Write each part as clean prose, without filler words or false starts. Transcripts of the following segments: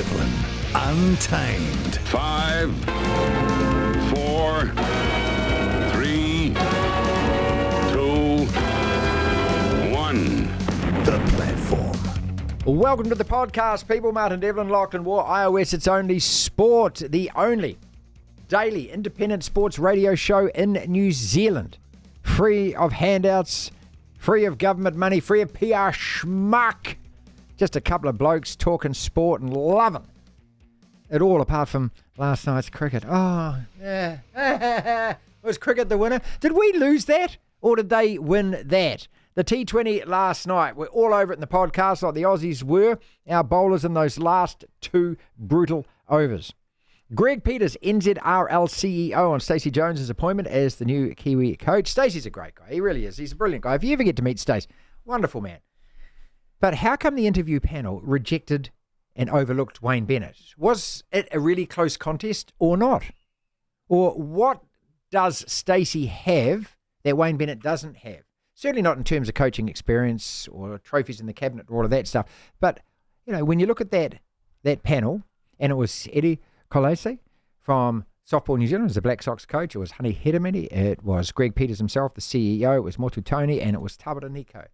Devlin, Untamed. 5, 4, 3, 2, 1. The Platform. Welcome to the podcast, people. Martin Devlin, Locked in War, iOS It's Only Sport, the only daily independent sports radio show in New Zealand. Free of handouts, free of government money, free of PR schmuck. Just a couple of blokes talking sport and loving it all, apart from last night's cricket. Oh, yeah. Was cricket the winner? Did we lose that, or did they win that? The T20 last night, we're all over it in the podcast like the Aussies were, our bowlers in those last two brutal overs. Greg Peters, NZRL CEO, on Stacey Jones' appointment as the new Kiwi coach. Stacey's a great guy. He really is. He's a brilliant guy. If you ever get to meet Stace, wonderful man. But how come the interview panel rejected and overlooked Wayne Bennett? Was it a really close contest or not? Or what does Stacey have that Wayne Bennett doesn't have? Certainly not in terms of coaching experience or trophies in the cabinet or all of that stuff. But, you know, when you look at that panel, and it was Eddie Colese from Softball New Zealand as the Black Sox coach, it was Honey Hedemini, it was Greg Peters himself, the CEO, it was Motu Tony, and it was Tabata Nico.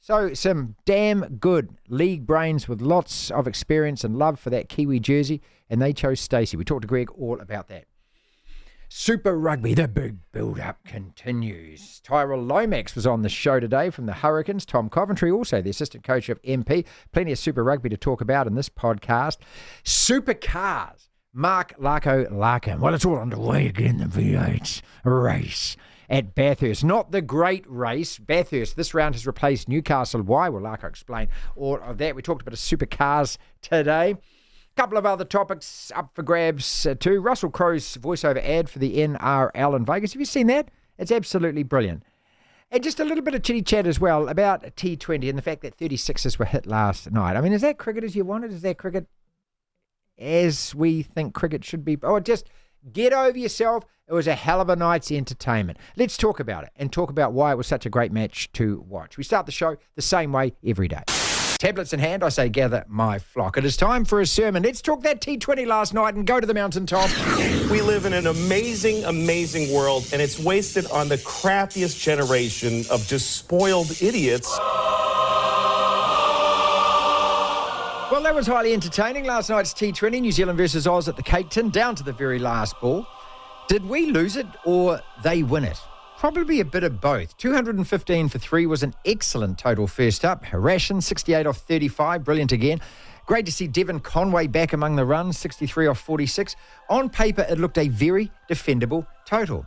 So some damn good league brains with lots of experience and love for that Kiwi jersey, and they chose Stacey. We talked to Greg all about that. Super Rugby, the big build-up continues. Tyrel Lomax was on the show today from the Hurricanes. Tom Coventry, also the assistant coach of MP. Plenty of Super Rugby to talk about in this podcast. Supercars, Larko Larkham. Well, it's all underway again, the V8 race at Bathurst. Not the great race. Bathurst, this round has replaced Newcastle. Why? Well, Larko explain all of that. We talked about Supercars today. Couple of other topics up for grabs too. Russell Crowe's voiceover ad for the NRL in Vegas. Have you seen that? It's absolutely brilliant. And just a little bit of chitty chat as well about T20 and the fact that 36ers were hit last night. I mean, is that cricket as you wanted? Is that cricket as we think cricket should be? Oh, just get over yourself. It was a hell of a night's entertainment. Let's talk about it and talk about why it was such a great match to watch. We start the show the same way every day. Tablets in hand, I say gather my flock. It is time for a sermon. Let's talk that T20 last night and go to the mountaintop. We live in an amazing, amazing world, and it's wasted on the crappiest generation of just spoiled idiots. Well, that was highly entertaining. Last night's T20, New Zealand versus Oz at the Cake Tin, down to the very last ball. Did we lose it or they win it? Probably a bit of both. 215 for 3 was an excellent total first up. Ration, 68 off 35, brilliant again. Great to see Devon Conway back among the runs, 63 off 46. On paper, it looked a very defendable total.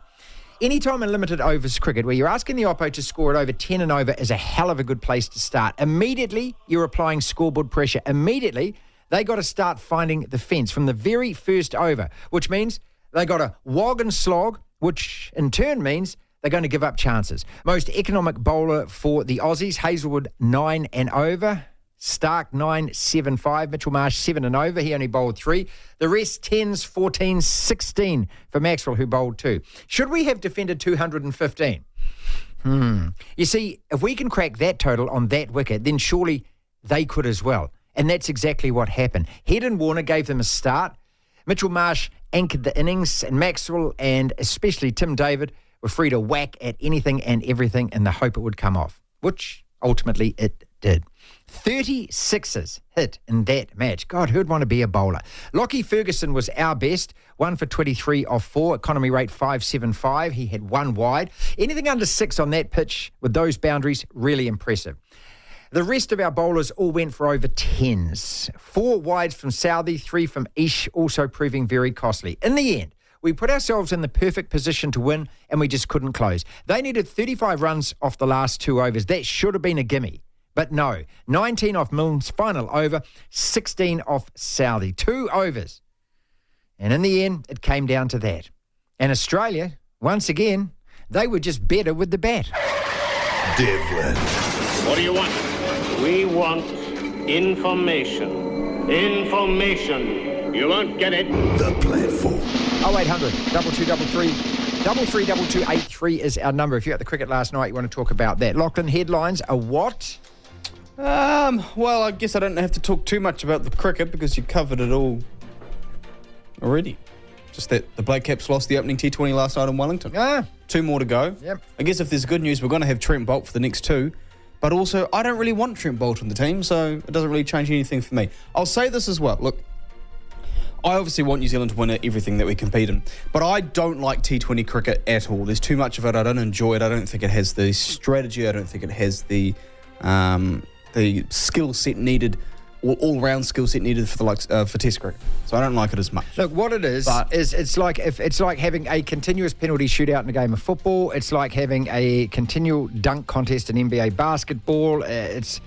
Anytime in limited overs cricket where you're asking the oppo to score it over 10 and over is a hell of a good place to start. Immediately, you're applying scoreboard pressure. Immediately, they got to start finding the fence from the very first over, which means they got to wog and slog, which in turn means they're going to give up chances. Most economic bowler for the Aussies, Hazelwood 9 and over. Stark 9.75. Mitchell Marsh 7 and over. He only bowled 3. The rest 10s, 14s, 16 for Maxwell, who bowled 2. Should we have defended 215? You see, if we can crack that total on that wicket, then surely they could as well. And that's exactly what happened. Head and Warner gave them a start. Mitchell Marsh anchored the innings, and Maxwell and especially Tim David were free to whack at anything and everything in the hope it would come off, which ultimately it did. 36ers hit in that match. God, who'd want to be a bowler? Lockie Ferguson was our best, 1 for 23 off 4, economy rate 5.75. He had 1 wide. Anything under 6 on that pitch with those boundaries, really impressive. The rest of our bowlers all went for over 10s. 4 wides from Southey, 3 from Ish, also proving very costly. In the end, we put ourselves in the perfect position to win, and we just couldn't close. They needed 35 runs off the last 2 overs. That should have been a gimme. But no, 19 off Milne's final over, 16 off Southey. 2 overs. And in the end, it came down to that. And Australia, once again, they were just better with the bat. Devlin. What do you want? We want information. Information. You won't get it. The Platform. 0800 2233 33283 is our number. If you're at the cricket last night, you want to talk about that. Lachlan, headlines are what? Well, I guess I don't have to talk too much about the cricket because you covered it all already. Just that the Black Caps lost the opening T20 last night in Wellington. 2 more to go. Yep. I guess if there's good news, we're going to have Trent Boult for the next 2. But also, I don't really want Trent Boult on the team, so it doesn't really change anything for me. I'll say this as well. Look, I obviously want New Zealand to win at everything that we compete in. But I don't like T20 cricket at all. There's too much of it. I don't enjoy it. I don't think it has the strategy. I don't think it has the skill set needed, or all-round skill set needed for the likes for Test cricket. So I don't like it as much. Look, what it is it's like having a continuous penalty shootout in a game of football. It's like having a continual dunk contest in NBA basketball. It's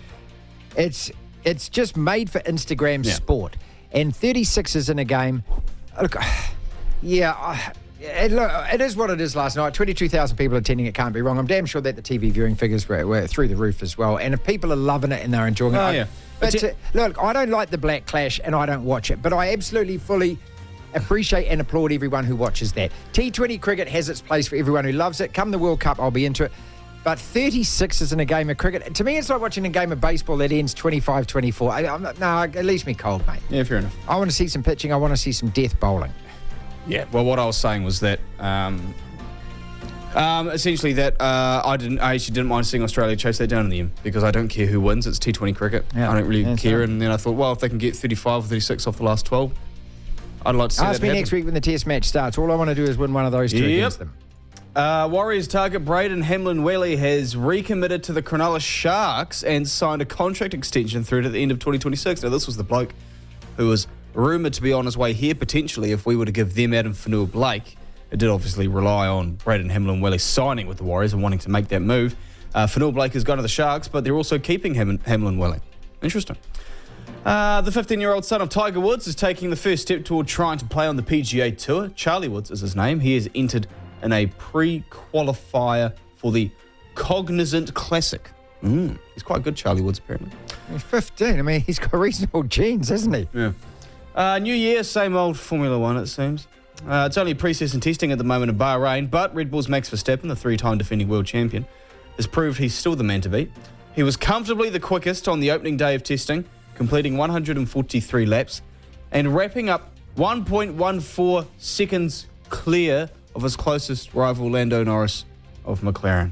just made for Instagram sport. And 36ers in a game. Look, it is what it is last night. 22,000 people attending, it can't be wrong. I'm damn sure that the TV viewing figures were through the roof as well. And if people are loving it and they're enjoying it. But look, I don't like the Black Clash and I don't watch it. But I absolutely fully appreciate and applaud everyone who watches that. T20 cricket has its place for everyone who loves it. Come the World Cup, I'll be into it. But 36 in a game of cricket, to me, it's like watching a game of baseball that ends 25-24. It leaves me cold, mate. Yeah, fair enough. I want to see some pitching. I want to see some death bowling. Yeah, well, what I was saying was that essentially that I actually didn't mind seeing Australia chase that down in the end because I don't care who wins. It's T20 cricket. Yeah. I don't really care. And then I thought, well, if they can get 35 or 36 off the last 12, I'd like to see that happen. Ask me next week when the Test match starts. All I want to do is win one of those two against them. Warriors target Braden Hamlin-Welly has recommitted to the Cronulla Sharks and signed a contract extension through to the end of 2026. Now, this was the bloke who was rumoured to be on his way here potentially if we were to give them Adam Fanua-Blake. It did obviously rely on Braden Hamlin-Welly signing with the Warriors and wanting to make that move. Fanua-Blake has gone to the Sharks, but they're also keeping Hamlin-Welly. Interesting. The 15-year-old son of Tiger Woods is taking the first step toward trying to play on the PGA Tour. Charlie Woods is his name. He has entered in a pre-qualifier for the Cognizant Classic. He's quite good, Charlie Woods, apparently. He's 15. I mean, he's got reasonable genes, hasn't he? Yeah. New year, same old Formula One, it seems. It's only pre-season testing at the moment in Bahrain, but Red Bull's Max Verstappen, the 3-time defending world champion, has proved he's still the man to beat. He was comfortably the quickest on the opening day of testing, completing 143 laps and wrapping up 1.14 seconds clear of his closest rival, Lando Norris of McLaren.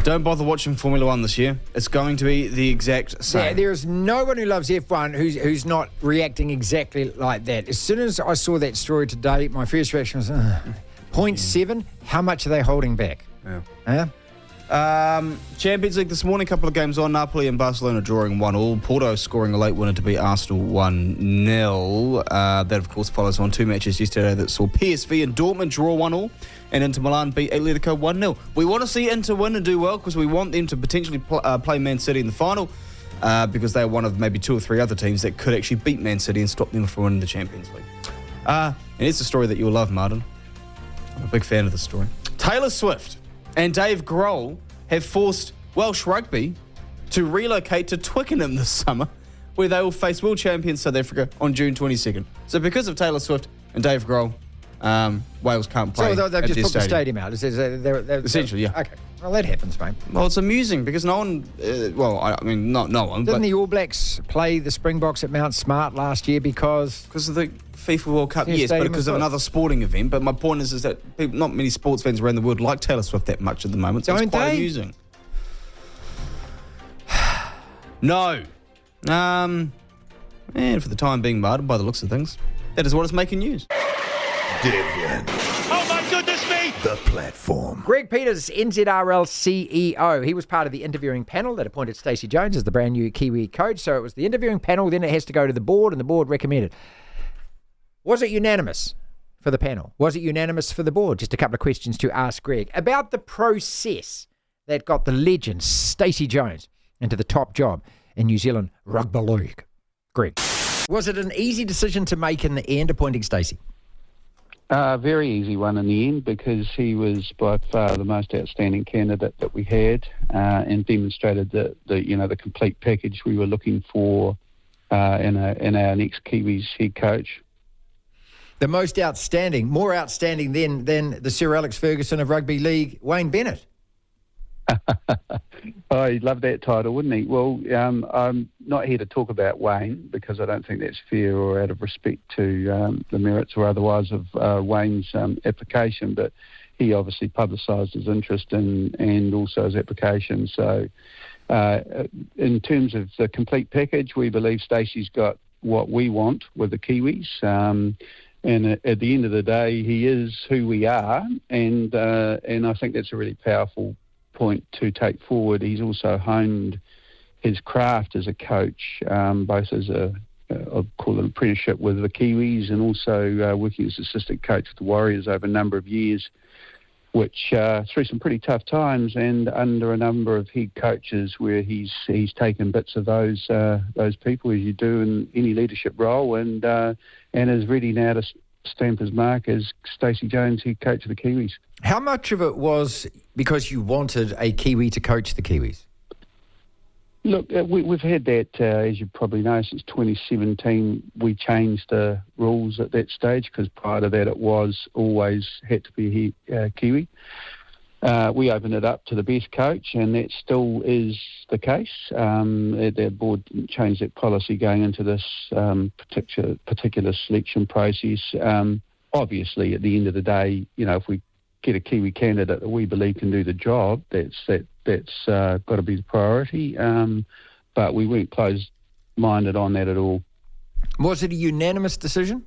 Don't bother watching Formula One this year. It's going to be the exact same. Yeah, there is no one who loves F1 who's not reacting exactly like that. As soon as I saw that story today, my first reaction was, 0.7, how much are they holding back? Yeah. Champions League this morning, a couple of games on. Napoli and Barcelona drawing 1-1. Porto scoring a late winner to beat Arsenal 1-0. That, of course, follows on 2 matches yesterday that saw PSV and Dortmund draw 1-1 and Inter Milan beat Atletico 1-0. We want to see Inter win and do well because we want them to potentially play Man City in the final because they are one of maybe 2 or 3 other teams that could actually beat Man City and stop them from winning the Champions League. And it's a story that you'll love, Martin. I'm a big fan of this story. Taylor Swift and Dave Grohl have forced Welsh Rugby to relocate to Twickenham this summer, where they will face world champions South Africa on June 22nd. So because of Taylor Swift and Dave Grohl, Wales can't play. So they've just put the stadium out. Essentially, yeah. Okay. Well, that happens, mate. Well, it's amusing because no one, not no one. Didn't the All Blacks play the Springboks at Mount Smart last year because of the FIFA World Cup? Yes, but because of another sporting event. But my point is that not many sports fans around the world like Taylor Swift that much at the moment. So it's quite amusing. No. And for the time being, Martin, by the looks of things, that is what is making news. Devlin. Oh my goodness me! The platform. Greg Peters, NZRL CEO. He was part of the interviewing panel that appointed Stacey Jones as the brand new Kiwi coach. So it was the interviewing panel, then it has to go to the board, and the board recommended. Was it unanimous for the panel? Was it unanimous for the board? Just a couple of questions to ask Greg about the process that got the legend Stacey Jones into the top job in New Zealand Rugby League. Greg, was it an easy decision to make in the end, appointing Stacey? Very easy one in the end because he was by far the most outstanding candidate that we had and demonstrated the complete package we were looking for in our next Kiwis head coach. The most outstanding, more outstanding than the Sir Alex Ferguson of rugby league, Wayne Bennett. Oh, he'd love that title, wouldn't he? Well, I'm not here to talk about Wayne because I don't think that's fair or out of respect to the merits or otherwise of Wayne's application, but he obviously publicised his interest and also his application. So in terms of the complete package, we believe Stacey's got what we want with the Kiwis. And at the end of the day, he is who we are, and I think that's a really powerful point to take forward. He's also honed his craft as a coach, both as I'll call it apprenticeship with the Kiwis, and also working as assistant coach with the Warriors over a number of years, which through some pretty tough times and under a number of head coaches where he's taken bits of those people, as you do in any leadership role, and is ready now to stamp his mark as Stacey Jones, head coach of the Kiwis. How much of it was because you wanted a Kiwi to coach the Kiwis? Look, we've had that, as you probably know, since 2017. We changed the rules at that stage because prior to that it was always had to be a Kiwi. We opened it up to the best coach, and that still is the case. The board changed that policy going into this particular selection process. Obviously, at the end of the day, if we get a Kiwi candidate that we believe can do the job, that's got to be the priority. But we weren't closed-minded on that at all. Was it a unanimous decision?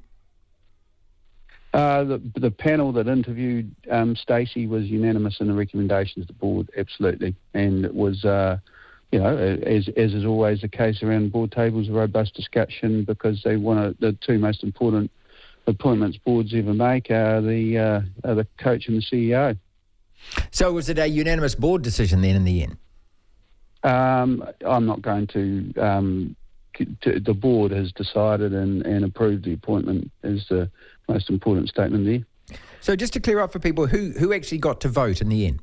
The panel that interviewed Stacey was unanimous in the recommendations of the board, absolutely. And it was, as is always the case around board tables, a robust discussion because the two most important appointments boards ever make are the coach and the CEO. So was it a unanimous board decision then in the end? I'm not going to... the board has decided and approved the appointment is the most important statement there. So just to clear up for people, who actually got to vote in the end?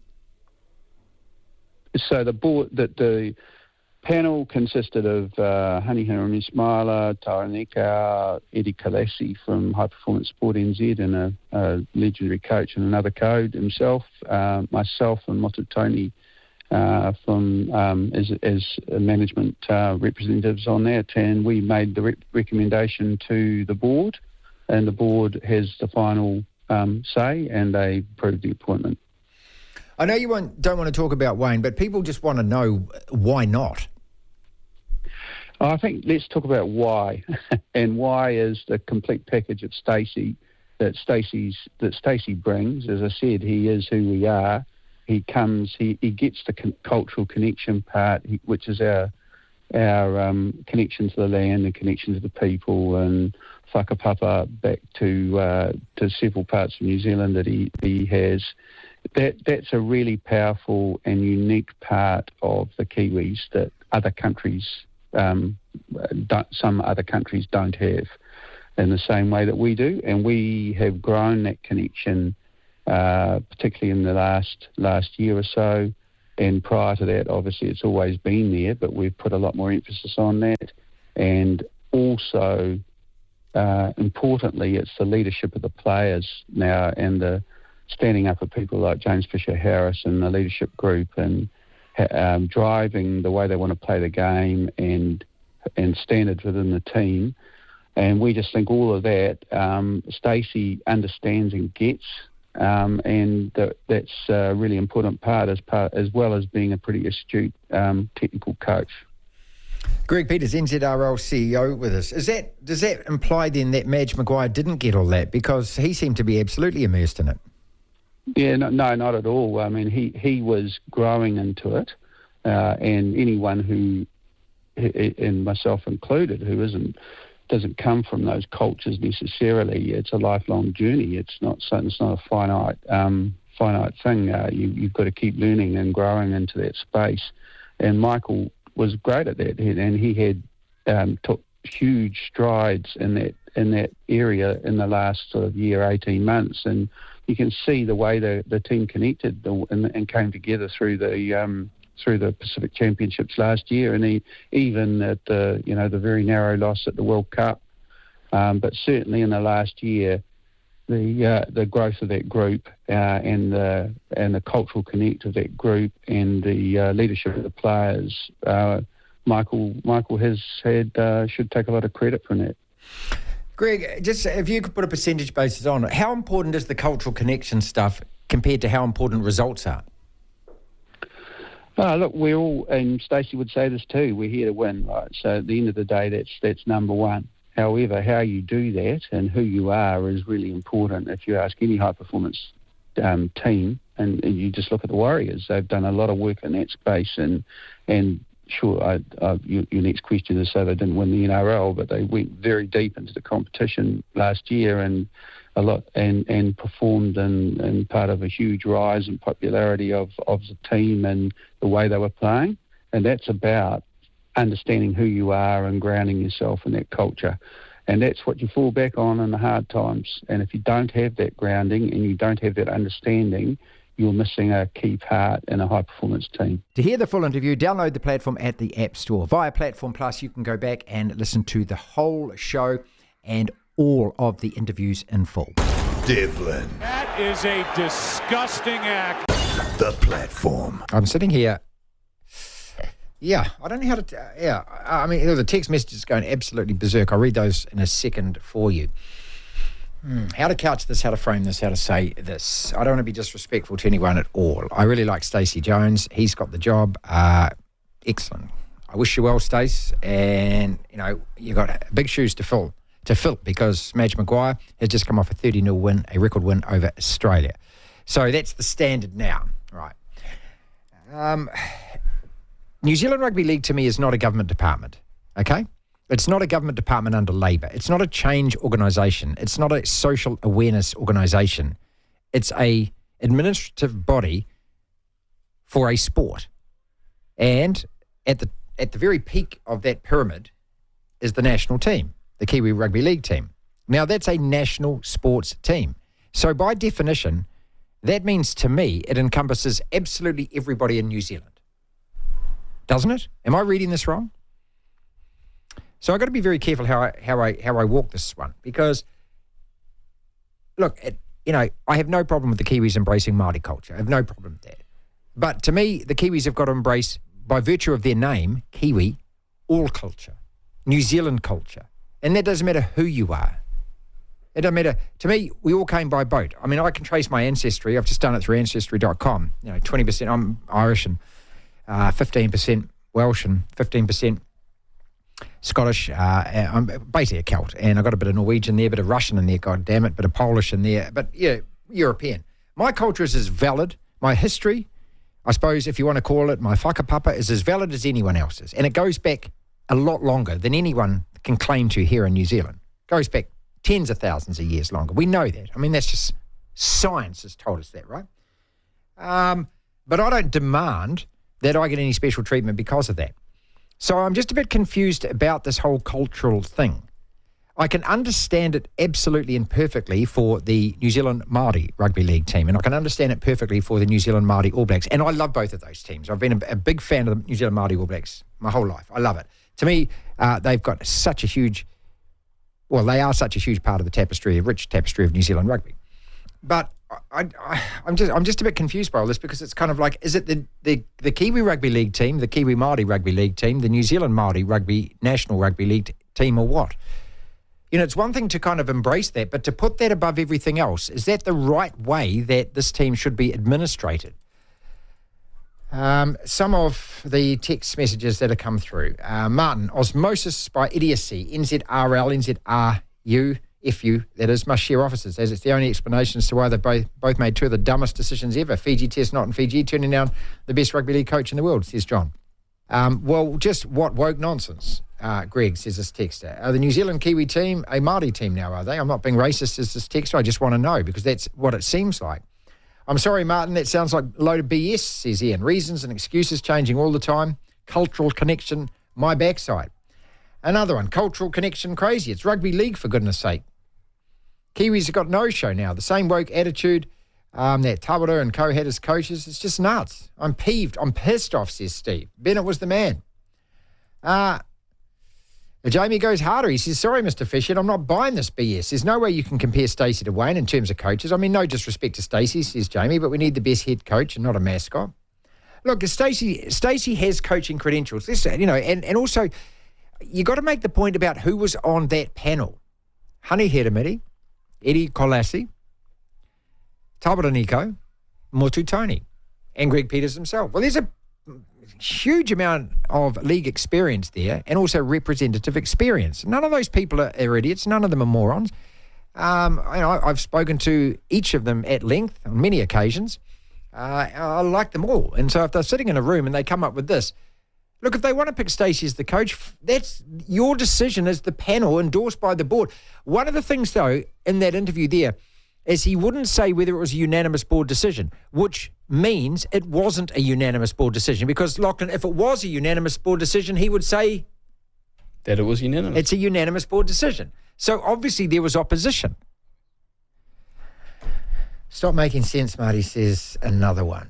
So the panel consisted of Hani Harami-Smiler, Tyrel Lomax, Eddie Kalassi from High Performance Sport NZ, and a legendary coach and another code himself, myself and Mototoni as management representatives on that, and we made the recommendation to the board, and the board has the final say, and they approved the appointment. I know you don't want to talk about Wayne, but people just want to know why not. I think let's talk about why, and why is the complete package of Stacey that Stacey brings. As I said, he is who we are. He gets the cultural connection part, which is our connection to the land and connection to the people, and whakapapa back to several parts of New Zealand that he has. That's a really powerful and unique part of the Kiwis that other countries, some other countries don't have in the same way that we do, and we have grown that connection. Particularly in the last year or so, and prior to that, obviously it's always been there, but we've put a lot more emphasis on that. And also, importantly, it's the leadership of the players now and the standing up of people like James Fisher-Harris and the leadership group, and driving the way they want to play the game and standards within the team. And we just think all of that, Stacey understands and gets. And that's a really important part as well as being a pretty astute technical coach. Greg Peters, NZRL CEO, with us. Does that imply then that Madge Maguire didn't get all that, because he seemed to be absolutely immersed in it? Yeah, no, not at all. I mean, he was growing into it, and anyone who, and myself included, who doesn't come from those cultures necessarily. It's a lifelong journey. It's not a finite thing. You've got to keep learning and growing into that space. And Michael was great at that, and he had took huge strides in that area in the last sort of year, 18 months. And you can see the way the team connected and came together through the Pacific Championships last year, and even at the very narrow loss at the World Cup. But certainly in the last year, the growth of that group and the cultural connect of that group and the leadership of the players. Michael has had should take a lot of credit for that. Greg, just if you could put a percentage basis on it, how important is the cultural connection stuff compared to how important results are? Look, we're all, and Stacey would say this too, we're here to win, right? So at the end of the day, that's number one. However, how you do that and who you are is really important. If you ask any high-performance team, and you just look at the Warriors, they've done a lot of work in that space. And sure, your next question is so they didn't win the NRL, but they went very deep into the competition last year and a lot and performed in part of a huge rise in popularity of the team and the way they were playing. And that's about understanding who you are and grounding yourself in that culture. And that's what you fall back on in the hard times. And if you don't have that grounding and you don't have that understanding, you're missing a key part in a high-performance team. To hear the full interview, download the platform at the App Store. Via Platform Plus, you can go back and listen to the whole show and all of the interviews in full. Devlin. That is a disgusting act. The platform. I'm sitting here. Yeah, I don't know how to... I mean, the text messages going absolutely berserk. I'll read those in a second for you. How to couch this, how to frame this, how to say this. I don't want to be disrespectful to anyone at all. I really like Stacey Jones. He's got the job. Excellent. I wish you well, Stace. And, you got big shoes to fill because Madge Maguire has just come off a 30-0 win, a record win over Australia. So that's the standard now. Right. New Zealand Rugby League to me is not a government department, okay? It's not a government department under Labour. It's not a change organisation. It's not a social awareness organisation. It's a administrative body for a sport. And at the very peak of that pyramid is the national team, the Kiwi Rugby League team. Now, that's a national sports team. So by definition, that means to me it encompasses absolutely everybody in New Zealand. Doesn't it? Am I reading this wrong? So I've got to be very careful how I walk this one because, look, I have no problem with the Kiwis embracing Māori culture. I have no problem with that. But to me, the Kiwis have got to embrace, by virtue of their name, Kiwi, all culture, New Zealand culture. And that doesn't matter who you are. It doesn't matter. To me, we all came by boat. I mean, I can trace my ancestry. I've just done it through Ancestry.com. 20% I'm Irish and 15% Welsh and 15% Scottish. I'm basically a Celt, and I've got a bit of Norwegian there, a bit of Russian in there, god damn it, bit of Polish in there, but yeah, European. My culture is as valid. My history, I suppose if you want to call it, my whakapapa is as valid as anyone else's, and it goes back a lot longer than anyone can claim to here in New Zealand. It goes back tens of thousands of years longer. We know that. I mean, that's just science has told us that, right? But I don't demand that I get any special treatment because of that. So I'm just a bit confused about this whole cultural thing. I can understand it absolutely and perfectly for the New Zealand Māori Rugby League team, and I can understand it perfectly for the New Zealand Māori All Blacks. And I love both of those teams. I've been a big fan of the New Zealand Māori All Blacks my whole life. I love it. To me, they've got such a huge... Well, they are such a huge part of the tapestry, a rich tapestry of New Zealand rugby. But I'm just a bit confused by all this because it's kind of like, is it the Kiwi Rugby League team, the Kiwi Māori Rugby League team, the New Zealand Māori Rugby National Rugby League team, or what? It's one thing to kind of embrace that, but to put that above everything else, is that the right way that this team should be administrated? Some of the text messages that have come through. Martin, osmosis by idiocy, NZRL, NZRU, FU, that is, must share officers, as it's the only explanation as to why they both made two of the dumbest decisions ever. Fiji Test not in Fiji, turning down the best rugby league coach in the world, says John. Well, just what woke nonsense, Greg, says this texter. Are the New Zealand Kiwi team a Māori team now, are they? I'm not being racist as this texter, I just want to know, because that's what it seems like. I'm sorry, Martin, that sounds like a load of BS, says Ian. Reasons and excuses changing all the time. Cultural connection, my backside. Another one, cultural connection crazy. It's rugby league, for goodness sake. Kiwis have got no show now. The same woke attitude that Tabata and co had as coaches. It's just nuts. I'm peeved. I'm pissed off, says Steve. Bennett was the man. Jamie goes harder. He says, sorry, Mr. Fisher, I'm not buying this BS. There's no way you can compare Stacey to Wayne in terms of coaches. I mean, no disrespect to Stacey, says Jamie, but we need the best head coach and not a mascot. Look, Stacey has coaching credentials. This, and also, you got to make the point about who was on that panel. Honey Hedemiti, Eddie Kolassi, Tabaraniko, Motu Tony, and Greg Peters himself. Well, there's a huge amount of league experience there and also representative experience. None of those people are idiots. None of them are morons. I've spoken to each of them at length on many occasions. I like them all. And so if they're sitting in a room and they come up with this, look, if they want to pick Stacey as the coach, that's your decision as the panel endorsed by the board. One of the things, though, in that interview there is he wouldn't say whether it was a unanimous board decision, which means it wasn't a unanimous board decision, because, Lachlan, if it was a unanimous board decision, he would say that it was unanimous. It's a unanimous board decision. So obviously there was opposition. Stop making sense, Marty, says another one.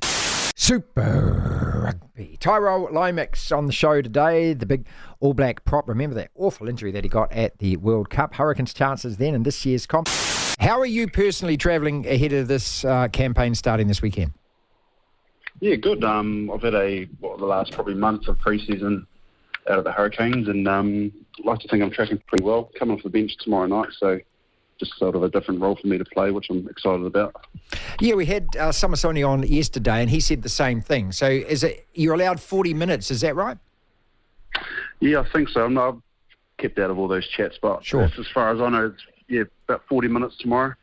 Super Rugby. Tyrel Lomax on the show today, the big All Black prop. Remember that awful injury that he got at the World Cup. Hurricanes' chances then in this year's comp. How are you personally travelling ahead of this campaign starting this weekend? Yeah, good. I've had the last probably month of pre-season out of the Hurricanes, and I'd like to think I'm tracking pretty well. Coming off the bench tomorrow night, so just sort of a different role for me to play, which I'm excited about. Yeah, we had Samasoni on yesterday, and he said the same thing. So you're allowed 40 minutes, is that right? Yeah, I think so. I've kept out of all those chats, but sure. As far as I know, it's about 40 minutes tomorrow.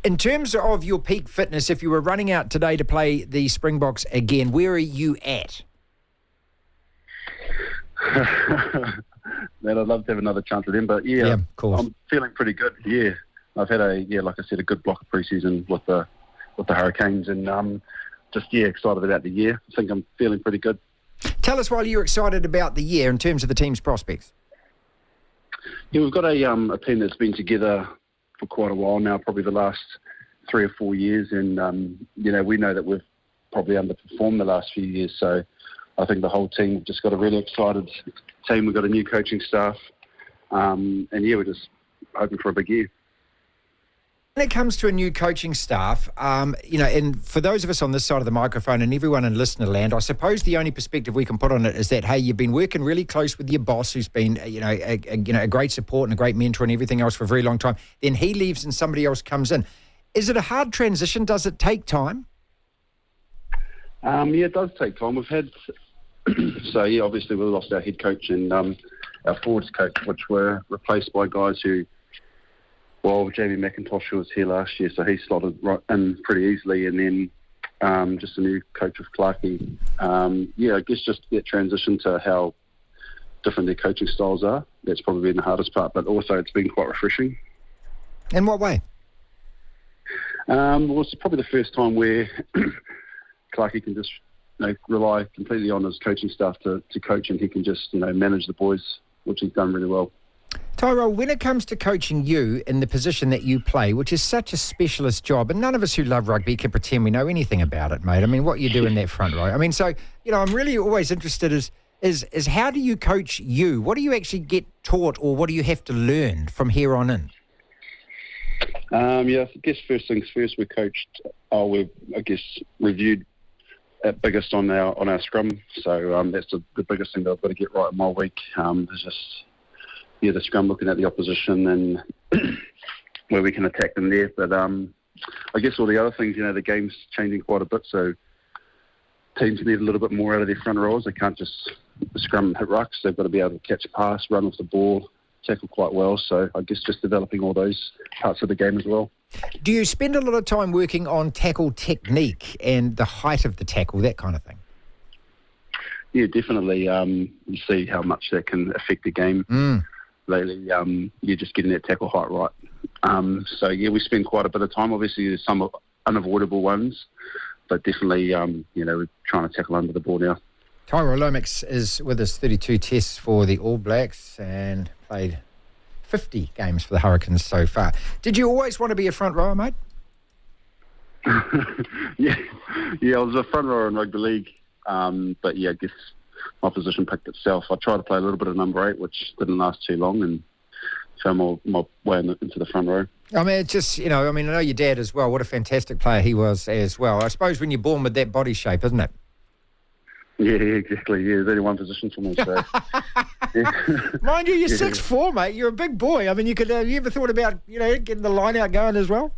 In terms of your peak fitness, if you were running out today to play the Springboks again, where are you at? Man, I'd love to have another chance with them, but yeah, of course. I'm feeling pretty good. Yeah, I've had like I said, a good block of pre-season with the Hurricanes, and just excited about the year. I think I'm feeling pretty good. Tell us why you're excited about the year in terms of the team's prospects. Yeah, we've got a team that's been together for quite a while now, probably the last 3 or 4 years, and we know that we've probably underperformed the last few years, so I think the whole team just got a really excited team. We've got a new coaching staff, and we're just hoping for a big year. When it comes to a new coaching staff, and for those of us on this side of the microphone and everyone in listener land, I suppose the only perspective we can put on it is that, hey, you've been working really close with your boss, who's been, a great support and a great mentor and everything else for a very long time. Then he leaves and somebody else comes in. Is it a hard transition? Does it take time? It does take time. We've had, obviously we lost our head coach and our forwards coach, which were replaced by guys who, Jamie McIntosh was here last year, so he slotted right in pretty easily, and then just a new coach with Clarkie. I guess just that transition to how different their coaching styles are, that's probably been the hardest part, but also it's been quite refreshing. In what way? It's probably the first time where Clarkie can just rely completely on his coaching staff to coach, and he can just manage the boys, which he's done really well. Tyrel, when it comes to coaching you in the position that you play, which is such a specialist job, and none of us who love rugby can pretend we know anything about it, mate. I mean, what you do in that front row. I mean, so, I'm really always interested is how do you coach you? What do you actually get taught, or what do you have to learn from here on in? I guess first things first, we're coached, we've, reviewed at biggest on our scrum. So that's the biggest thing that I've got to get right in my week. Is just the scrum, looking at the opposition and where we can attack them there. But I guess all the other things, the game's changing quite a bit, so teams need a little bit more out of their front rows. They can't just scrum and hit rucks. They've got to be able to catch a pass, run off the ball, tackle quite well. So I guess just developing all those parts of the game as well. Do you spend a lot of time working on tackle technique and the height of the tackle, that kind of thing? Yeah, definitely. You see how much that can affect the game. Lately, you're just getting that tackle height right. We spend quite a bit of time. Obviously, there's some unavoidable ones, but definitely, we're trying to tackle under the ball now. Tyrel Lomax is with us, 32 tests for the All Blacks and played 50 games for the Hurricanes so far. Did you always want to be a front rower, mate? Yeah, I was a front rower in rugby league. I guess my position picked itself. I tried to play a little bit of number 8, which didn't last too long, and found my way into the front row. I mean, it's just, I know your dad as well. What a fantastic player he was as well. I suppose when you're born with that body shape, isn't it? Yeah, exactly. Yeah, there's only one position for me. So, Mind you, you're 6'4", mate. You're a big boy. I mean, you ever thought about, getting the line out going as well?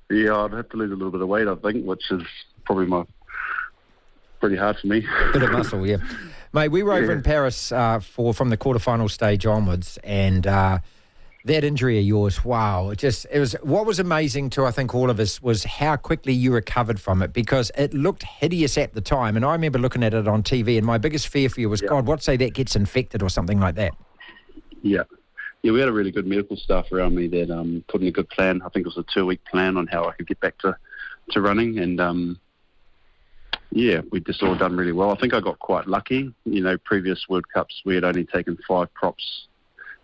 Yeah, I'd have to lose a little bit of weight, I think, which is probably pretty hard for me. Bit of muscle, yeah. Mate, we were over in Paris from the quarterfinal stage onwards, and that injury of yours, wow! What was amazing to, I think, all of us was how quickly you recovered from it, because it looked hideous at the time. And I remember looking at it on TV, and my biggest fear for you was, God, what say that gets infected or something like that? Yeah. Yeah, we had a really good medical staff around me that put in a good plan. I think it was a 2-week plan on how I could get back to running, and we just all done really well. I think I got quite lucky. Previous World Cups we had only taken 5 props,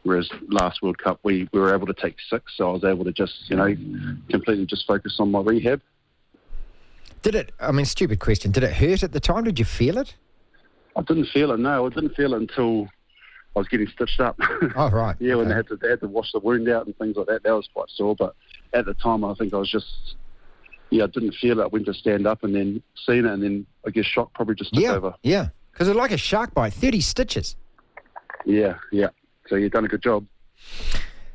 whereas last World Cup we were able to take 6, so I was able to just, completely just focus on my rehab. Stupid question, did it hurt at the time? Did you feel it? I didn't feel it, no. I didn't feel it until I was getting stitched up. Oh, right. Yeah, okay. When they had to wash the wound out and things like that, that was quite sore. But at the time, I think I was just, I didn't feel it. I went to stand up and then seen it, and then I guess shock probably just took over. Yeah, because it's like a shark bite, 30 stitches. Yeah. So you've done a good job.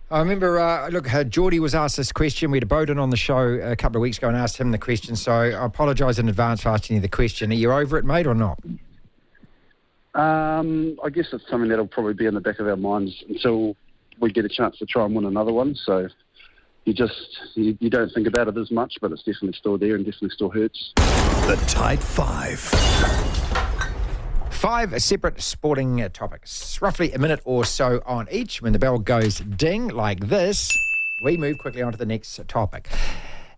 I remember, Geordie was asked this question. We had Bowden on the show a couple of weeks ago and asked him the question, so I apologise in advance for asking you the question. Are you over it, mate, or not? I guess it's something that'll probably be in the back of our minds until we get a chance to try and win another one. So you don't think about it as much, but it's definitely still there and definitely still hurts. The Tight 5. 5 separate sporting topics, roughly a minute or so on each. When the bell goes ding like this, we move quickly on to the next topic.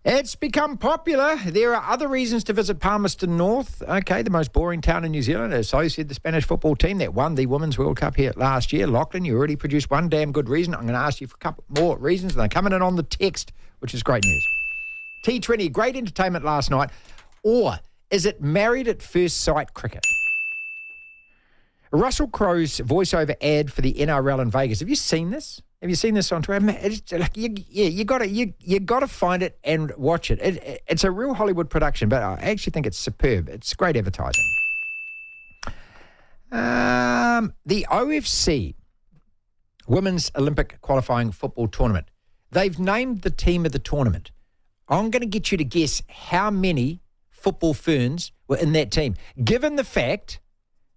It's become popular. There are other reasons to visit Palmerston North. Okay, the most boring town in New Zealand. So said the Spanish football team that won the Women's World Cup here last year. Lachlan, you already produced one damn good reason. I'm going to ask you for a couple more reasons, and they're coming in on the text, which is great news. T20, great entertainment last night. Or is it married at first sight cricket? Russell Crowe's voiceover ad for the NRL in Vegas. Have you seen this? Have you seen this on Twitter? It's like you got to find it and watch it. It's a real Hollywood production, but I actually think it's superb. It's great advertising. The OFC Women's Olympic Qualifying Football Tournament. They've named the team of the tournament. I'm going to get you to guess how many football ferns were in that team, given the fact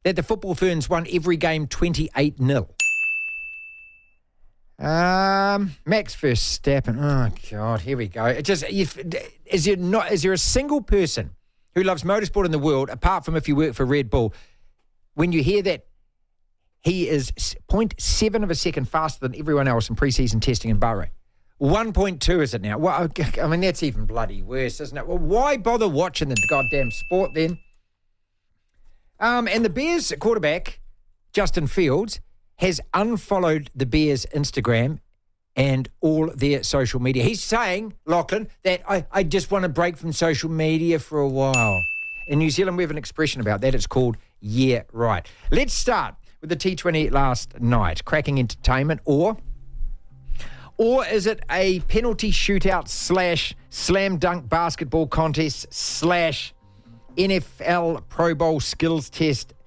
that the football ferns won every game 28-0. Max Verstappen. Oh God, here we go. Is there a single person who loves motorsport in the world, apart from if you work for Red Bull, when you hear that he is 0.7 of a second faster than everyone else in pre-season testing in Bahrain? 1.2 is it now? Well, I mean, that's even bloody worse, isn't it? Well, why bother watching the goddamn sport then? And the Bears quarterback, Justin Fields, has unfollowed the Bears' Instagram and all their social media. He's saying, Lachlan, that I just want to break from social media for a while. In New Zealand, we have an expression about that. It's called, yeah, right. Let's start with the T20 last night. Cracking entertainment, or is it a penalty shootout / slam dunk basketball contest / NFL Pro Bowl skills test /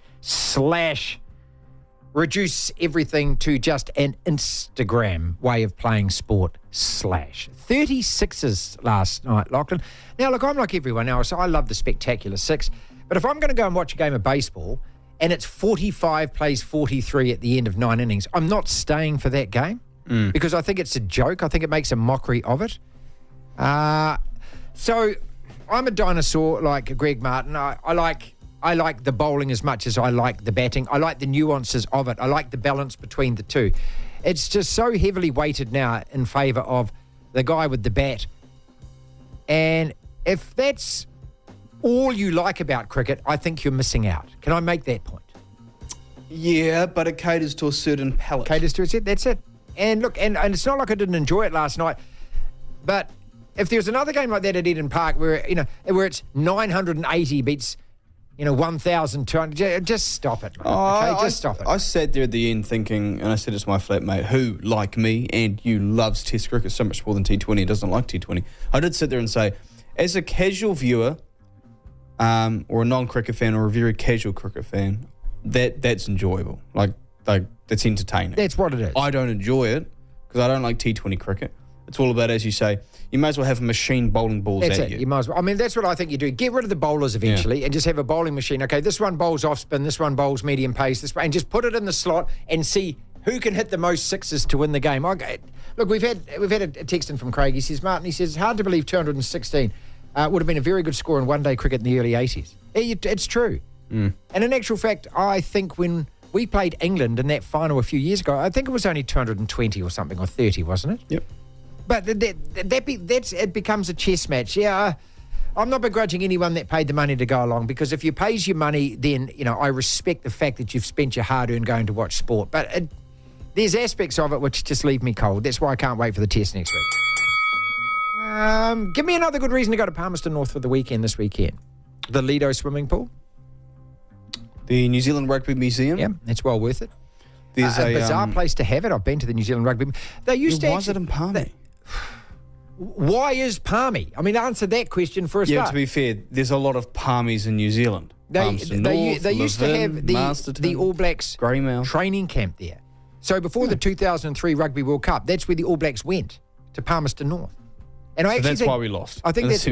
reduce everything to just an Instagram way of playing sport / 36s last night, Lachlan. Now, look, I'm like everyone else. I love the spectacular 6. But if I'm going to go and watch a game of baseball and it's 45 plays 43 at the end of 9 innings, I'm not staying for that game because I think it's a joke. I think it makes a mockery of it. So I'm a dinosaur like Greg Martin. I like the bowling as much as I like the batting. I like the nuances of it. I like the balance between the two. It's just so heavily weighted now in favour of the guy with the bat. And if that's all you like about cricket, I think you're missing out. Can I make that point? Yeah, but it caters to a certain palate. Caters to a certain, that's it. And look, and it's not like I didn't enjoy it last night, but if there was another game like that at Eden Park where it's 980 beats 1,200. Just stop it, mate. Just stop it. I sat there at the end thinking, and I said it to my flatmate, who, like me and you, loves Test cricket so much more than T20 and doesn't like T20. I did sit there and say, as a casual viewer, or a non-cricket fan, or a very casual cricket fan, that's enjoyable. Like that's entertaining. That's what it is. I don't enjoy it because I don't like T20 cricket. It's all about, as you say, you may as well have a machine bowling balls That's at it. you. You might as well. I mean, that's what I think you do. Get rid of the bowlers eventually and just have a bowling machine. Okay, this one bowls off spin, this one bowls medium pace, this one, and just put it in the slot and see who can hit the most sixes to win the game. Look, we've had a text in from Craig. He says, Martin, it's hard to believe 216 would have been a very good score in one-day cricket in the early 80s. It's true. And in actual fact, I think when we played England in that final a few years ago, I think it was only 220 or something, or 30, wasn't it? Yep. But it becomes a chess match. Yeah, I'm not begrudging anyone that paid the money to go along, because if you pays your money, then I respect the fact that you've spent your hard-earned going to watch sport. But there's aspects of it which just leave me cold. That's why I can't wait for the test next week. Give me another good reason to go to Palmerston North for the weekend this weekend. The Lido swimming pool. The New Zealand Rugby Museum. Yeah, it's well worth it. There's a bizarre place to have it. I've been to the New Zealand Rugby. They used to. Why is it in Palmy? Why is Palmy? I mean, answer that question for a start. Yeah, to be fair, there's a lot of Palmies in New Zealand. They North, used to have the All Blacks Greymouth training camp there. So before the 2003 Rugby World Cup, that's where the All Blacks went, to Palmerston North. And I actually that's why we lost. I think that's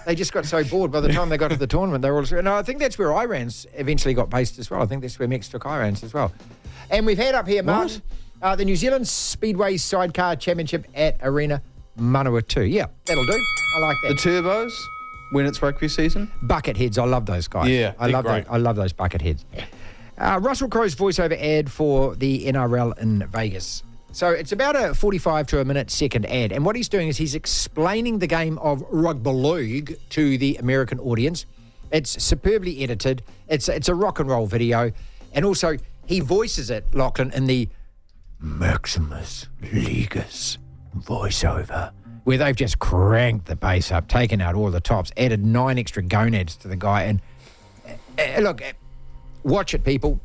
they just got so bored by the time they got to the tournament. They were all. No, I think that's where Irans eventually got based as well. I think that's where Mex took Irans as well. And we've had up here, Martin, the New Zealand Speedway Sidecar Championship at Arena Manawatu. Yeah, that'll do. I like that. The Turbos, when it's rugby season. Bucketheads, I love those guys. Yeah, I love those bucketheads. Russell Crowe's voiceover ad for the NRL in Vegas. So it's about a 45 to a minute second ad, and what he's doing is he's explaining the game of rugby league to the American audience. It's superbly edited. It's a rock and roll video, and also he voices it, Lachlan, in the Maximus Legis voiceover, where they've just cranked the bass up, taken out all the tops, added 9 extra gonads to the guy, and look, watch it, people.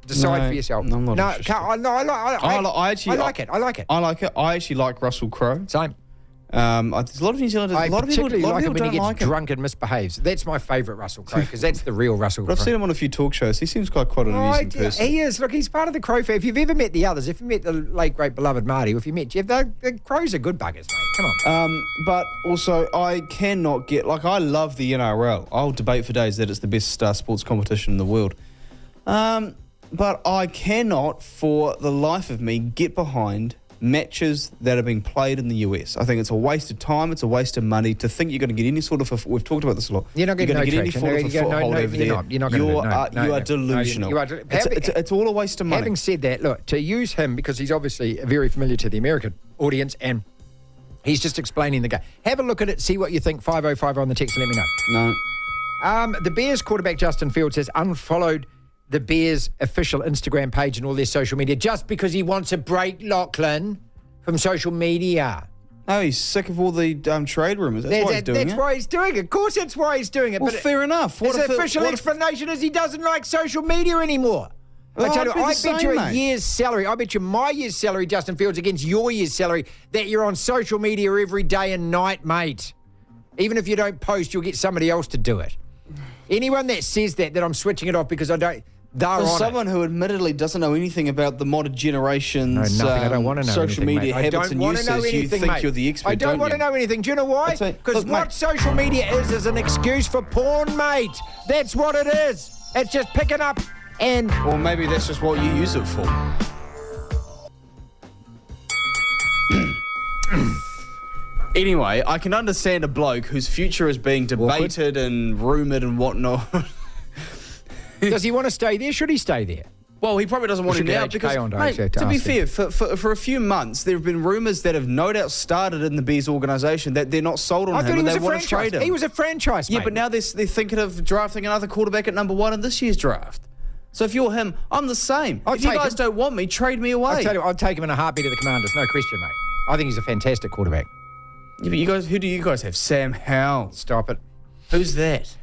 Decide for yourself. I'm not interested. I like it. I like it. I actually like Russell Crowe. Same. There's a lot of New Zealanders. A lot of people like him when he don't gets like him. drunk and misbehaves. That's my favourite Russell Crowe, because that's the real Russell Crowe. I've seen him on a few talk shows. He seems quite an amusing person. He is. Look, he's part of the Crowe family. If you've ever met the others, if you met the late, great, beloved Marty, or if you met Jeff, the Crows are good buggers, mate. Come on. But also, I cannot get... I love the NRL. I'll debate for days that it's the best sports competition in the world. But I cannot, for the life of me, get behind matches that are being played in the US. I think it's a waste of time. It's a waste of money to think you're going to get any sort of... We've talked about this a lot. You're not going to get any sort of a foothold over there. You're not going to. You are delusional. It's all a waste of money. Having said that, look, to use him, because he's obviously very familiar to the American audience, and he's just explaining the game. Have a look at it, see what you think. 505 on the text and let me know. No. The Bears quarterback Justin Fields has unfollowed the Bears' official Instagram page and all their social media just because he wants a break, Lachlan, from social media. Oh, he's sick of all the trade rumours. That's why he's doing it. That's why he's doing it. Of course that's why he's doing it. Well, fair enough. His official explanation is he doesn't like social media anymore. I tell you, I bet you a year's salary. I bet you my year's salary, Justin Fields, against your year's salary, that you're on social media every day and night, mate. Even if you don't post, you'll get somebody else to do it. Anyone that says that I'm switching it off because I don't... For someone who admittedly doesn't know anything about the modern generation's I don't want to know social media habits and uses, you think you're the expert, I don't want to know anything. Do you know why? Because what social media is an excuse for porn, mate. That's what it is. It's just picking up and... Or maybe that's just what you use it for. Anyway, I can understand a bloke whose future is being debated and rumoured and whatnot. Does he want to stay there? Should he stay there? Well, he probably doesn't want to now because, mate, to be fair, for a few months, there have been rumours that have no doubt started in the Bears organisation that they're not sold on him and they want to trade him. He was a franchise, yeah, mate. but now they're thinking of drafting another quarterback at number 1 in this year's draft. So if you're him, I'm the same. If you guys don't want me, trade me away. I'll tell you, I'd take him in a heartbeat to the Commanders, no question, mate. I think he's a fantastic quarterback. Yeah, but who do you guys have? Sam Howell. Stop it. Who's that?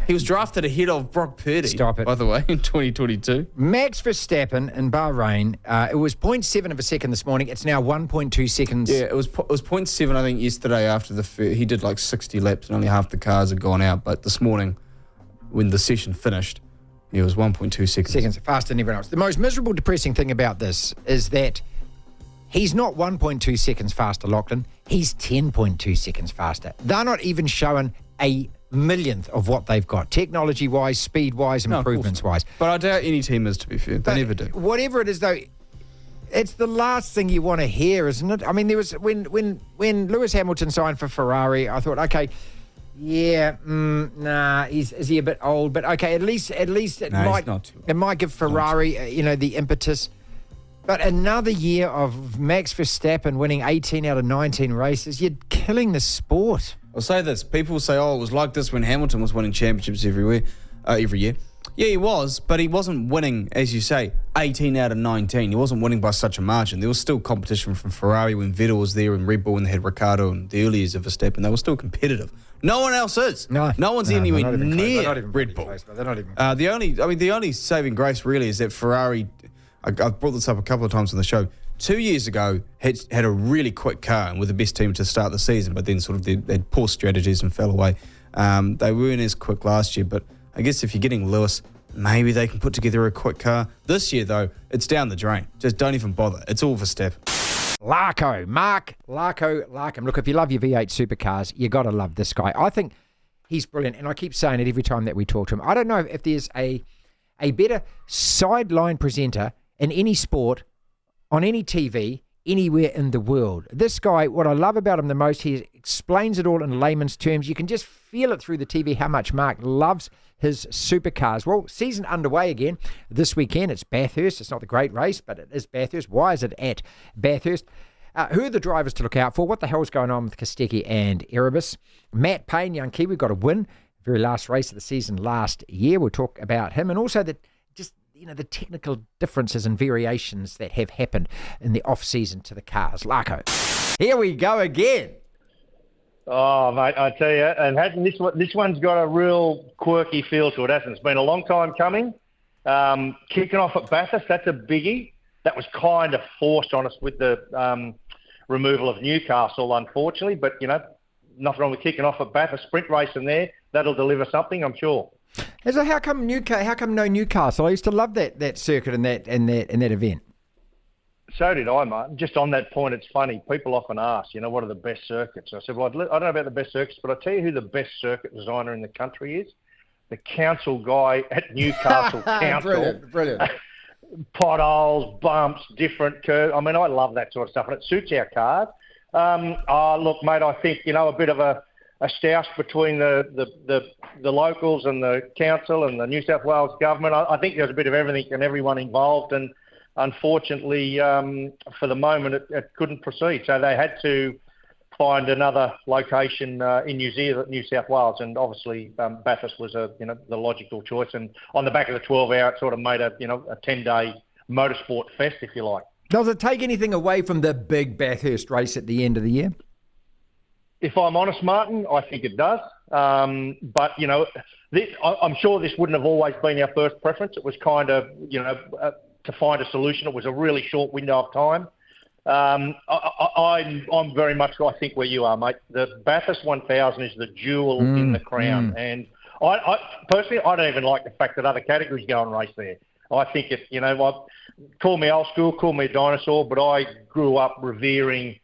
He was drafted ahead of Brock Purdy. Stop it. By the way, in 2022. Max Verstappen in Bahrain, it was 0.7 of a second this morning. It's now 1.2 seconds. Yeah, it was 0.7, I think, yesterday after he did like 60 laps and only half the cars had gone out. But this morning, when the session finished, it was 1.2 seconds. Faster than everyone else. The most miserable, depressing thing about this is that he's not 1.2 seconds faster, Lachlan. He's 10.2 seconds faster. They're not even showing a millionth of what they've got, technology-wise, speed-wise, improvements-wise. But I doubt any team is, to be fair. They never do. Whatever it is, though, it's the last thing you want to hear, isn't it? I mean, there was when Lewis Hamilton signed for Ferrari, I thought, okay, yeah, is he a bit old? But okay, at least it might give Ferrari, the impetus. But another year of Max Verstappen winning 18 out of 19 races, you're killing the sport. I'll say this. People say, it was like this when Hamilton was winning championships every year. Yeah, he was, but he wasn't winning, as you say, 18 out of 19. He wasn't winning by such a margin. There was still competition from Ferrari when Vettel was there and Red Bull when they had Ricardo and the early years of Verstappen. They were still competitive. No one else is. No one's anywhere near Red Bull. They're not even the only saving grace really is that Ferrari, I've brought this up a couple of times on the show, 2 years ago had a really quick car and were the best team to start the season, but then sort of they had poor strategies and fell away. They weren't as quick last year, but I guess if you're getting Lewis, maybe they can put together a quick car. This year, though, it's down the drain. Just don't even bother. It's all Verstappen. Larko Larkham. Look, if you love your V8 supercars, you got to love this guy. I think he's brilliant, and I keep saying it every time that we talk to him. I don't know if there's a better sideline presenter in any sport, on any TV, anywhere in the world. This guy, what I love about him the most, he explains it all in layman's terms. You can just feel it through the TV how much Mark loves his supercars. Well, season underway again this weekend. It's Bathurst. It's not the great race, but it is Bathurst. Why is it at Bathurst? Who are the drivers to look out for? What the hell's going on with Kostecki and Erebus? Matt Payne, young Kiwi, got a win. Very last race of the season last year. We'll talk about him and also the technical differences and variations that have happened in the off-season to the cars. Larko. Here we go again. Oh, mate, I tell you, and this one's got a real quirky feel to it, hasn't it? It's been a long time coming. Kicking off at Bathurst, that's a biggie. That was kind of forced on us with the removal of Newcastle, unfortunately. But, nothing wrong with kicking off at Bathurst. Sprint racing there, that'll deliver something, I'm sure. So how come no Newcastle? I used to love that circuit and that event. So did I, mate. Just on that point, it's funny. People often ask, what are the best circuits? I said, well, I don't know about the best circuits, but I'll tell you who the best circuit designer in the country is. The council guy at Newcastle Council. Brilliant. Potholes, bumps, different curves. I mean, I love that sort of stuff, and it suits our cars. Look, mate, I think, a bit of a stoush between the locals and the council and the New South Wales government. I think there's a bit of everything and everyone involved, and unfortunately, for the moment, it couldn't proceed. So they had to find another location in New South Wales, and obviously Bathurst was the logical choice. And on the back of the 12-hour, it sort of made a 10-day motorsport fest, if you like. Does it take anything away from the big Bathurst race at the end of the year? If I'm honest, Martin, I think it does. But, I'm sure this wouldn't have always been our first preference. It was kind of, to find a solution. It was a really short window of time. I'm very much, I think, where you are, mate. The Bathurst 1000 is the jewel in the crown. And I personally, I don't even like the fact that other categories go and race there. I think call me old school, call me a dinosaur, but I grew up revering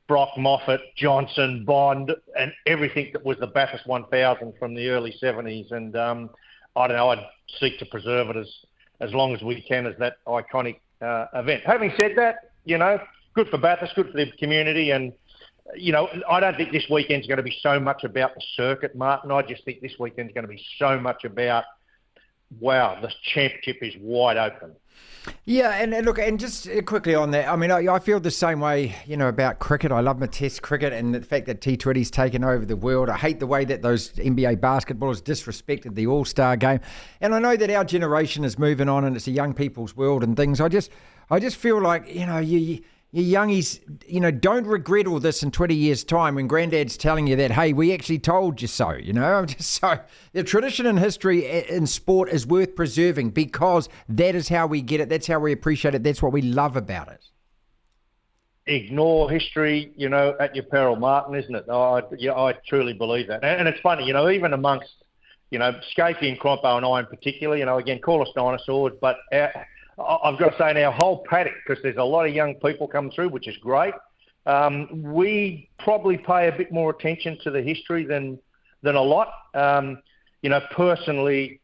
Brock, Moffat, Johnson, Bond, and everything that was the Bathurst 1000 from the early 70s. And I don't know, I'd seek to preserve it as long as we can as that iconic event. Having said that, good for Bathurst, good for the community. And, I don't think this weekend's going to be so much about the circuit, Martin. I just think this weekend's going to be so much about, wow, the championship is wide open. Yeah, and look, and just quickly on that, I mean, I feel the same way, about cricket. I love my Test cricket and the fact that T20's taken over the world. I hate the way that those NBA basketballers disrespected the All-Star game. And I know that our generation is moving on and it's a young people's world and things. I just feel like, you You youngies, don't regret all this in 20 years' time when Granddad's telling you that, hey, we actually told you so, I'm just so... The tradition and history in sport is worth preserving because that is how we get it. That's how we appreciate it. That's what we love about it. Ignore history, at your peril, Martin, isn't it? I truly believe that. And it's funny, even amongst, Scapey and Crompo and I in particular, again, call us dinosaurs, but I've got to say in our whole paddock, because there's a lot of young people coming through, which is great, we probably pay a bit more attention to the history than a lot. Personally,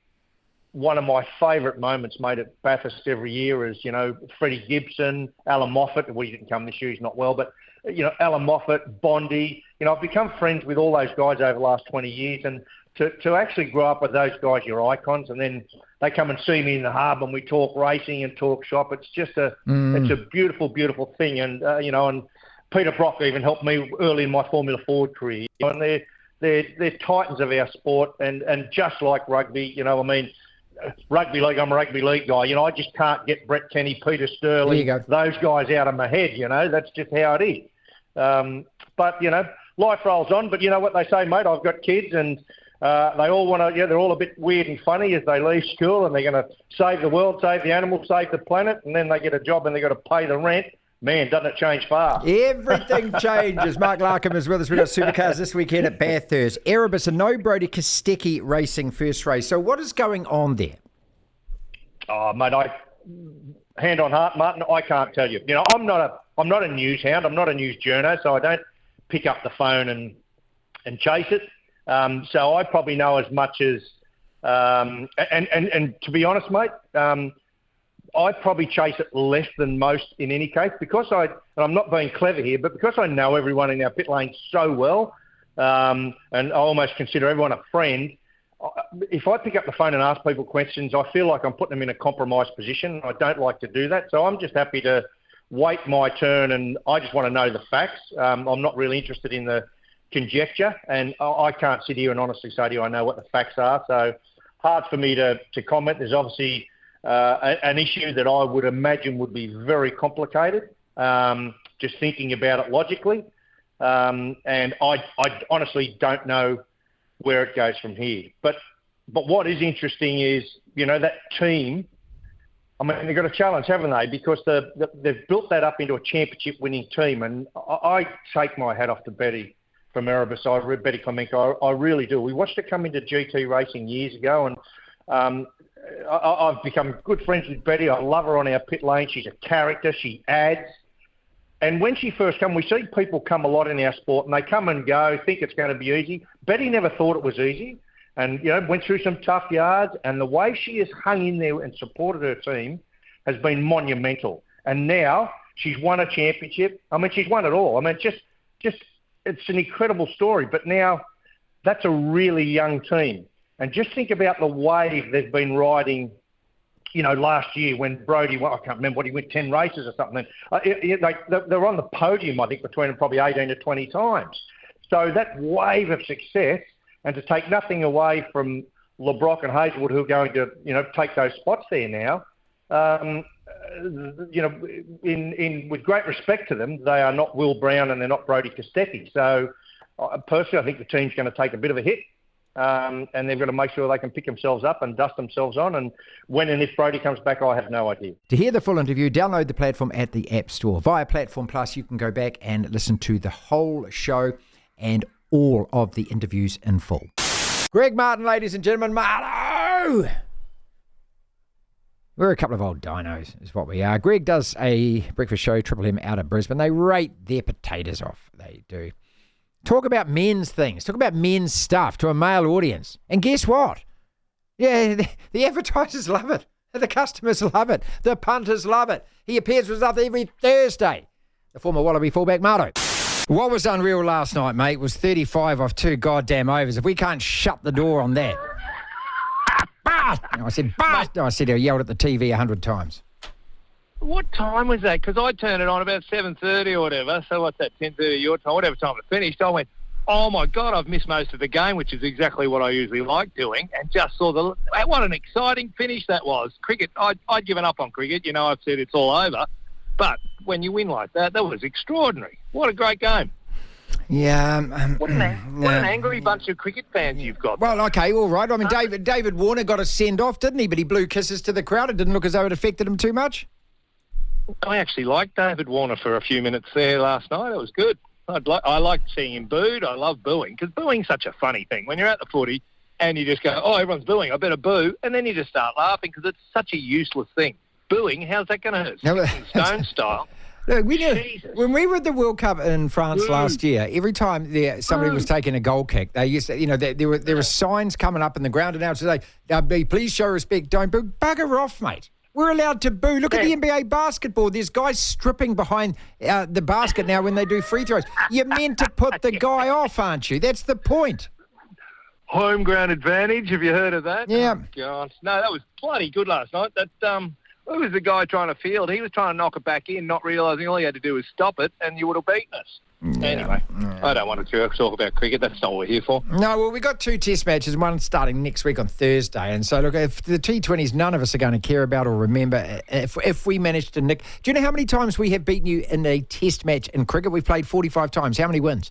one of my favourite moments, mate, at Bathurst every year is, Freddie Gibson, Alan Moffat. Well, he didn't come this year, he's not well, but, Alan Moffat, Bondi. I've become friends with all those guys over the last 20 years, and to actually grow up with those guys, your icons, and then they come and see me in the hub and we talk racing and talk shop. It's just it's a beautiful, beautiful thing. And, and Peter Brock even helped me early in my Formula Ford career. And they're titans of our sport. And just like rugby, rugby league, I'm a rugby league guy. I just can't get Brett Kenny, Peter Sterling, those guys out of my head. That's just how it is. But, life rolls on. But you know what they say, mate? I've got kids and they all want to, they're all a bit weird and funny as they leave school and they're going to save the world, save the animals, save the planet, and then they get a job and they've got to pay the rent. Man, doesn't it change fast? Everything changes. Mark Larkham is with us. We've got Supercars this weekend at Bathurst. Erebus and no Brody Kostecki racing first race. So what is going on there? Oh, mate, hand on heart, Martin, I can't tell you. I'm not a news hound. I'm not a news journo, so I don't pick up the phone and chase it. So I probably know as much as, and to be honest, mate, I probably chase it less than most in any case because and I'm not being clever here, but because I know everyone in our pit lane so well, and I almost consider everyone a friend, if I pick up the phone and ask people questions, I feel like I'm putting them in a compromised position. I don't like to do that. So I'm just happy to wait my turn and I just want to know the facts. I'm not really interested in the conjecture, and I can't sit here and honestly say to you I know what the facts are, so hard for me to comment. There's obviously an issue that I would imagine would be very complicated, just thinking about it logically, and I honestly don't know where it goes from here. But what is interesting is, that team, I mean, they've got a challenge, haven't they? Because they've built that up into a championship-winning team, and I take my hat off to Betty from Erebus. Betty Clemenco, I really do. We watched her come into GT racing years ago, and I've become good friends with Betty. I love her on our pit lane. She's a character. She adds. And when she first came, we see people come a lot in our sport, and they come and go, think it's going to be easy. Betty never thought it was easy, and went through some tough yards. And the way she has hung in there and supported her team has been monumental. And now she's won a championship. I mean, she's won it all. I mean, just it's an incredible story. But now that's a really young team. And just think about the wave they've been riding, last year when Brody, I can't remember what he went, 10 races or something. They're on the podium, I think, between them probably 18 to 20 times. So that wave of success, and to take nothing away from LeBrock and Hazelwood, who are going to, take those spots there now, with great respect to them, they are not Will Brown and they're not Brody Kostecki. So personally, I think the team's going to take a bit of a hit. And they've got to make sure they can pick themselves up and dust themselves on. And when and if Brody comes back, I have no idea. To hear the full interview, download the platform at the App Store. Via Platform Plus, you can go back and listen to the whole show and all of the interviews in full. Greg Martin, ladies and gentlemen. Marto! We're a couple of old dinos, is what we are. Greg does a breakfast show, Triple M, out of Brisbane. They rate their potatoes off. They do. Talk about men's things. Talk about men's stuff to a male audience. And guess what? Yeah, the advertisers love it. The customers love it. The punters love it. He appears with us every Thursday. The former Wallaby fullback, Marto. What was unreal last night, mate, was 35 off 2 goddamn overs. If we can't shut the door on that. I said, I yelled at the TV 100 times. What time was that? Because I turned it on about 7:30 or whatever. So what's that, 10:30 your time? Whatever time it finished, I went, oh, my God, I've missed most of the game, which is exactly what I usually like doing, and just saw what an exciting finish that was. Cricket, I'd given up on cricket. I've said it's all over. But when you win like that, that was extraordinary. What a great game. Yeah. What an angry bunch of cricket fans you've got. Well, okay, all right. I mean, David Warner got a send-off, didn't he? But he blew kisses to the crowd. It didn't look as though it affected him too much. I actually liked David Warner for a few minutes there last night. It was good. I liked seeing him booed. I love booing because booing's such a funny thing. When you're at the footy and you just go, oh, everyone's booing, I better boo, and then you just start laughing because it's such a useless thing. Booing, how's that going to hurt? No, Stone style. Look, when we were at the World Cup in France last year, every time somebody was taking a goal kick, they used to, there were signs coming up in the ground announcers say, please show respect, don't boo. Bugger off, mate. We're allowed to boo. Look at the NBA basketball. There's guys stripping behind the basket now when they do free throws. You're meant to put the guy off, aren't you? That's the point. Home ground advantage. Have you heard of that? Yeah. Oh, God. No, that was bloody good last night. Who was the guy trying to field? He was trying to knock it back in, not realising all he had to do was stop it, and you would have beaten us. Yeah. Anyway, I don't want to talk about cricket. That's not what we're here for. No, well, we've got 2 test matches, one starting next week on Thursday. And so, look, if the T20s, none of us are going to care about or remember if we manage to nick. Do you know how many times we have beaten you in a test match in cricket? We've played 45 times. How many wins?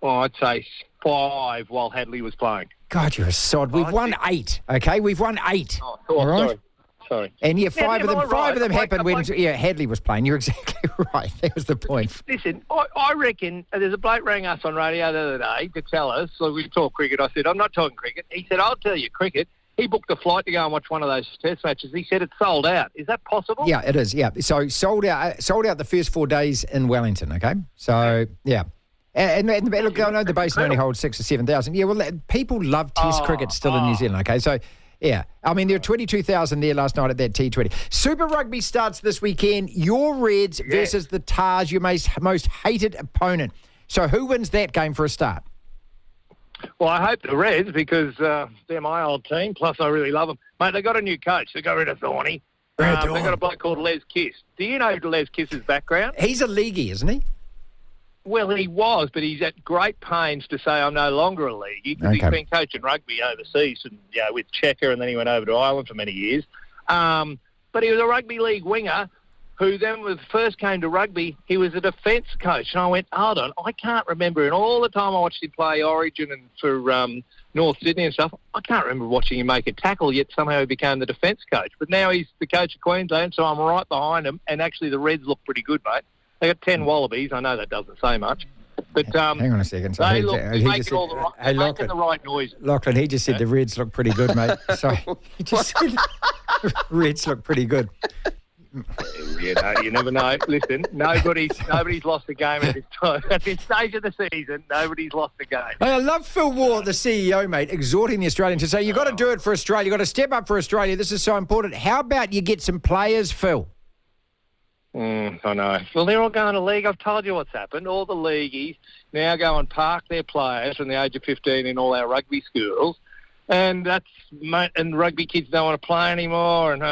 Well, I'd say 5 while Hadley was playing. God, you're a sod. We've won 8, okay? We've won 8. Oh, all right? Sorry. And five of them happened when Hadley was playing. You're exactly right. That was the point. Listen, I reckon there's a bloke rang us on radio the other day to tell us, so we talk cricket. I said, I'm not talking cricket. He said, I'll tell you cricket. He booked a flight to go and watch one of those test matches. He said it's sold out. Is that possible? Yeah, it is, yeah. So sold out the first 4 days in Wellington, okay? So, yeah. And look, I know the basin only holds 6,000 or 7,000. Yeah, well, people love test cricket still in New Zealand, okay? So, yeah. I mean, there were 22,000 there last night at that T20. Super Rugby starts this weekend. Your Reds versus the Tars, your most hated opponent. So who wins that game for a start? Well, I hope the Reds because they're my old team, plus I really love them. Mate, they got a new coach. They got rid of Thorny. They got a bloke called Les Kiss. Do you know Les Kiss's background? He's a leaguey, isn't he? Well, he was, but he's at great pains to say I'm no longer a leaguey because he's been coaching rugby overseas and with Checker, and then he went over to Ireland for many years. But he was a rugby league winger who then first came to rugby, he was a defence coach. And I went, hold on, I can't remember. And all the time I watched him play Origin and for North Sydney and stuff, I can't remember watching him make a tackle, yet somehow he became the defence coach. But now he's the coach of Queensland, so I'm right behind him. And actually the Reds look pretty good, mate. They got 10 Wallabies. I know that doesn't say much. But hang on a second. So they look, they're making the right noise. Lachlan, he just said the Reds look pretty good, mate. Sorry. He just said Reds look pretty good. You never know. Listen, nobody's lost a game at this time. At this stage of the season, nobody's lost a game. I love Phil Ward, the CEO, mate, exhorting the Australians to say, you've got to do it for Australia. You've got to step up for Australia. This is so important. How about you get some players, Phil? I know. Well, they're all going to league. I've told you what's happened. All the leagueies now go and park their players from the age of 15 in all our rugby schools. And and rugby kids don't want to play anymore, and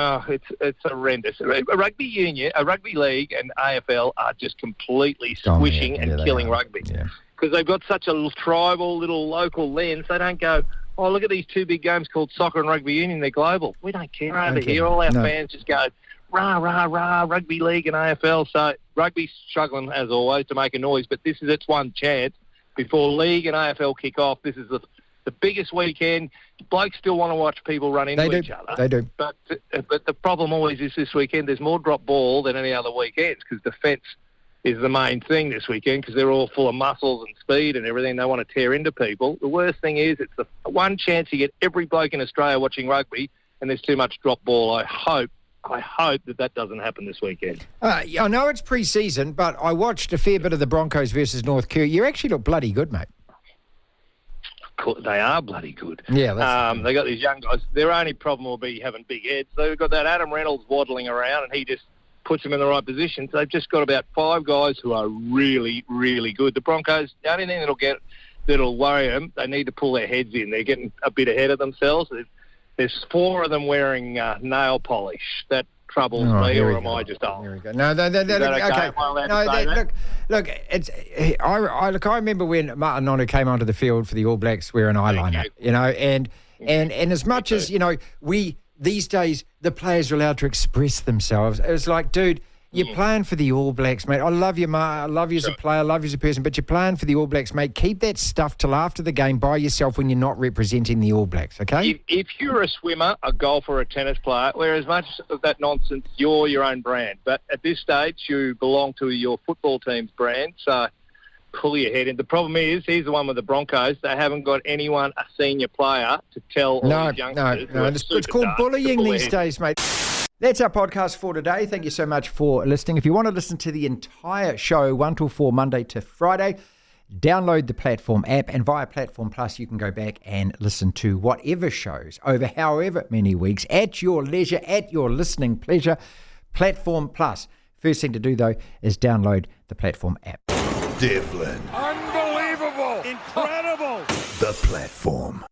it's horrendous. A rugby union, a rugby league, and AFL are just completely squishing and killing rugby because they've got such a tribal little local lens. They don't go, oh, look at these 2 big games called soccer and rugby union. They're global. We don't care over here. All our fans just go rah rah rah rugby league and AFL. So rugby's struggling as always to make a noise, but this is its one chance before league and AFL kick off. This is the biggest weekend. Blokes still want to watch people run into each other. They do. But the problem always is this weekend there's more drop ball than any other weekends because defence is the main thing this weekend because they're all full of muscles and speed and everything. They want to tear into people. The worst thing is it's the one chance you get every bloke in Australia watching rugby and there's too much drop ball. I hope that doesn't happen this weekend. I know it's pre-season, but I watched a fair bit of the Broncos versus North Kerr. You actually look bloody good, mate. They are bloody good. Yeah, they got these young guys. Their only problem will be having big heads. They've got that Adam Reynolds waddling around, and he just puts them in the right position. So they've just got about 5 guys who are really, really good. The Broncos, the only thing that'll worry them, they need to pull their heads in. They're getting a bit ahead of themselves. There's 4 of them wearing nail polish. That troubles me, or am I just old? Here we go. No, okay. Look, it's I remember when Martin Devlin came onto the field for the All Blacks wearing eyeliner, and as much as we these days the players are allowed to express themselves. It was like, dude, you're playing for the All Blacks, mate. I love you, mate. I love you as a player. I love you as a person. But you're playing for the All Blacks, mate. Keep that stuff till after the game by yourself when you're not representing the All Blacks, okay? If you're a swimmer, a golfer, a tennis player, where as much of that nonsense, you're your own brand. But at this stage, you belong to your football team's brand, so pull your head in. The problem is, he's the one with the Broncos. They haven't got anyone, a senior player, to tell all these youngsters. No. It's called bullying these days, mate. That's our podcast for today. Thank you so much for listening. If you want to listen to the entire show, 1 till 4, Monday to Friday, download the Platform app, and via Platform Plus, you can go back and listen to whatever shows over however many weeks at your leisure, at your listening pleasure. Platform Plus. First thing to do, though, is download the Platform app. Devlin. Unbelievable. Incredible. The Platform.